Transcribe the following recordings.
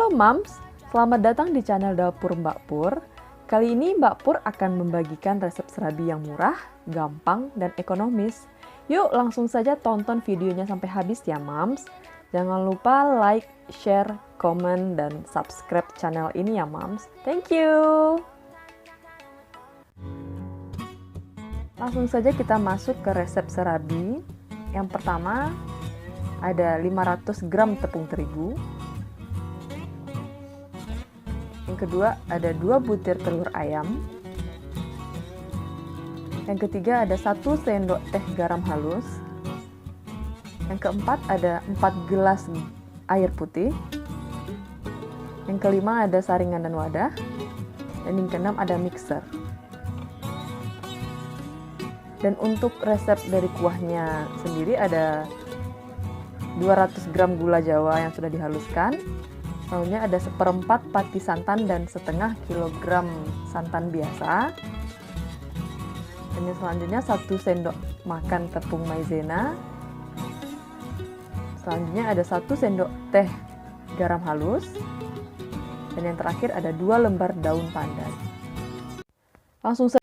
Halo Mams, selamat datang di channel Dapur Mbak Pur. Kali ini Mbak Pur akan membagikan resep serabi yang murah, gampang, dan ekonomis. Yuk langsung saja tonton videonya sampai habis ya Mams. Jangan lupa like, share, komen, dan subscribe channel ini ya Mams. Thank you! Langsung saja kita masuk ke resep serabi. Yang pertama ada 500 gram tepung terigu. Yang kedua ada 2 butir telur ayam. Yang ketiga ada 1 sendok teh garam halus. Yang keempat ada 4 gelas air putih. Yang kelima ada saringan dan wadah. Dan yang keenam ada mixer. Dan untuk resep dari kuahnya sendiri ada 200 gram gula jawa yang sudah dihaluskan. Lalunya ada 1/4 pati santan dan setengah kilogram santan biasa. Dan yang selanjutnya 1 sendok makan tepung maizena. Selanjutnya ada 1 sendok teh garam halus. Dan yang terakhir ada 2 lembar daun pandan. Langsung saja.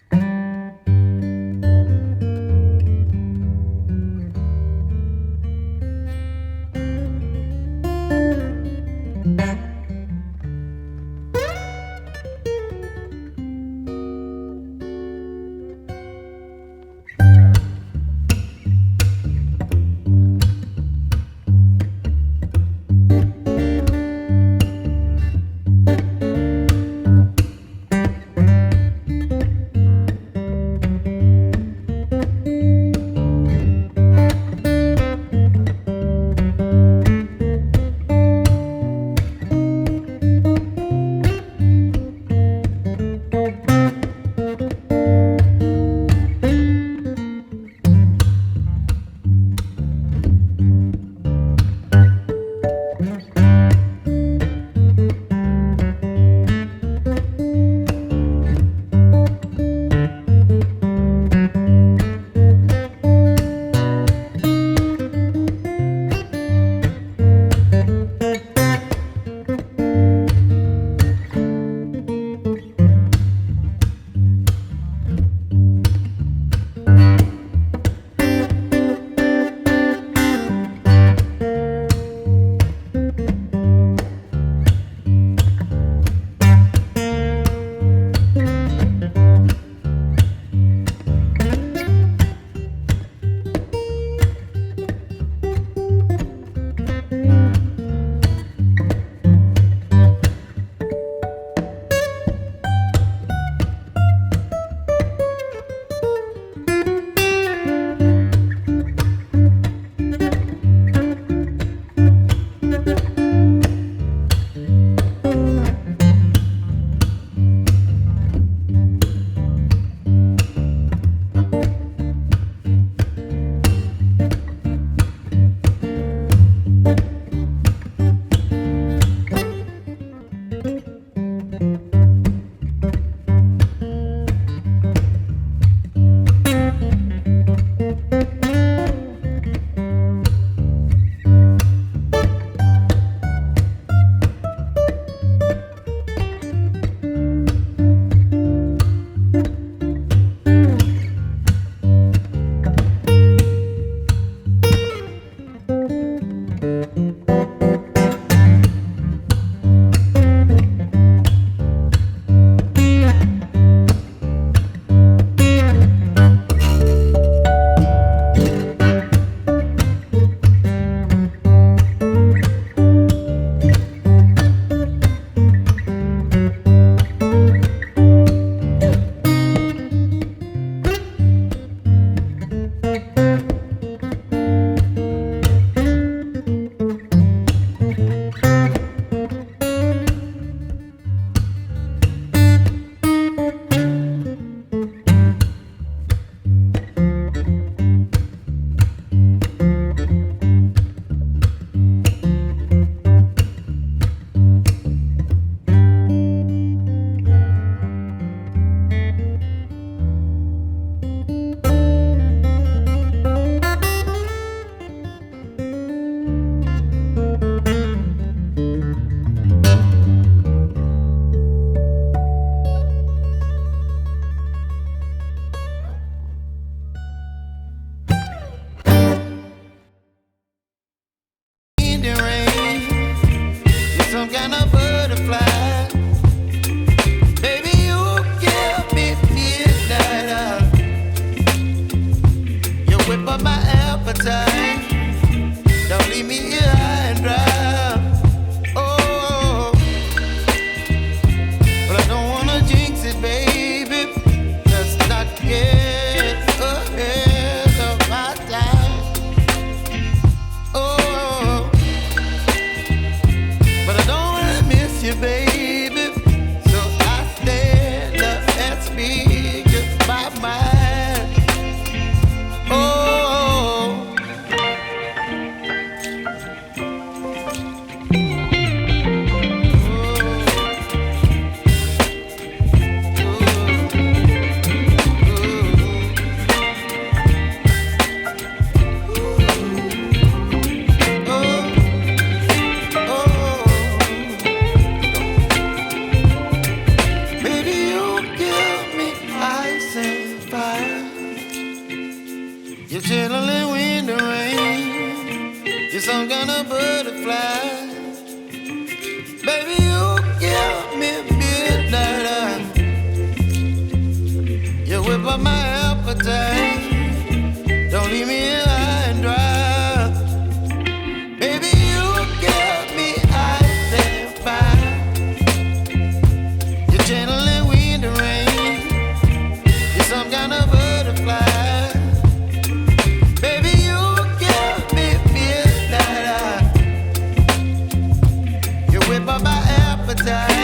appetite.